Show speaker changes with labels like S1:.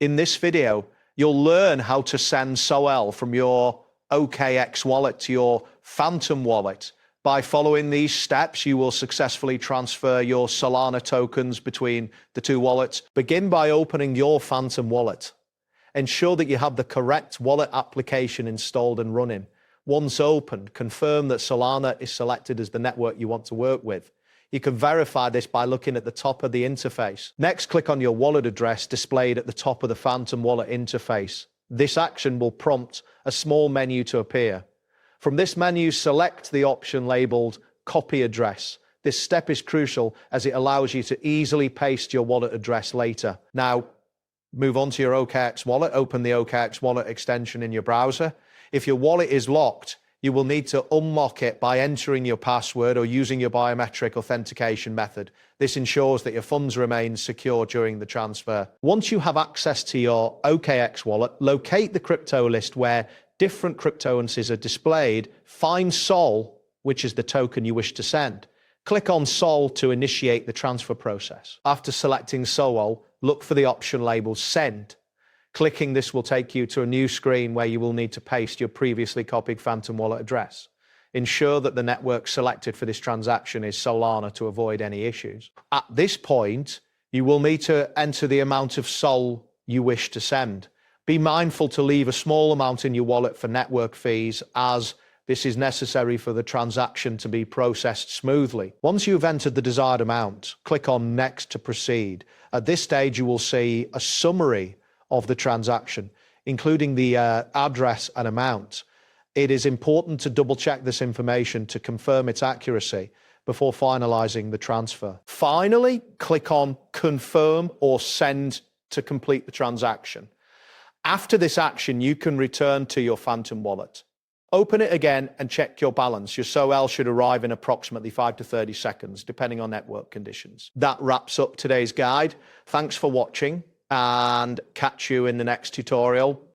S1: In this video, you'll learn how to send SOL from your OKX wallet to your Phantom wallet. By following these steps, you will successfully transfer your Solana tokens between the two wallets. Begin by opening your Phantom wallet. Ensure that you have the correct wallet application installed and running. Once opened, confirm that Solana is selected as the network you want to work with. You can verify this by looking at the top of the interface. Next, click on your wallet address displayed at the top of the Phantom wallet interface. This action will prompt a small menu to appear. From this menu, select the option labeled Copy Address. This step is crucial as it allows you to easily paste your wallet address later. Now, move on to your OKX wallet. Open the OKX wallet extension in your browser. If your wallet is locked, you will need to unlock it by entering your password or using your biometric authentication method. This ensures that your funds remain secure during the transfer. Once you have access to your OKX wallet, locate the crypto list where different cryptocurrencies are displayed. Find SOL, which is the token you wish to send. Click on SOL to initiate the transfer process. After selecting SOL, look for the option labeled Send. Clicking this will take you to a new screen where you will need to paste your previously copied Phantom wallet address. Ensure that the network selected for this transaction is Solana to avoid any issues. At this point, you will need to enter the amount of SOL you wish to send. Be mindful to leave a small amount in your wallet for network fees, as this is necessary for the transaction to be processed smoothly. Once you've entered the desired amount, click on Next to proceed. At this stage, you will see a summary of the transaction, including the address and amount. It is important to double check this information to confirm its accuracy before finalizing the transfer. Finally, click on Confirm or Send to complete the transaction. After this action, you can return to your Phantom wallet. Open it again and check your balance. Your SOL should arrive in approximately 5 to 30 seconds, depending on network conditions. That wraps up today's guide. Thanks for watching, and catch you in the next tutorial.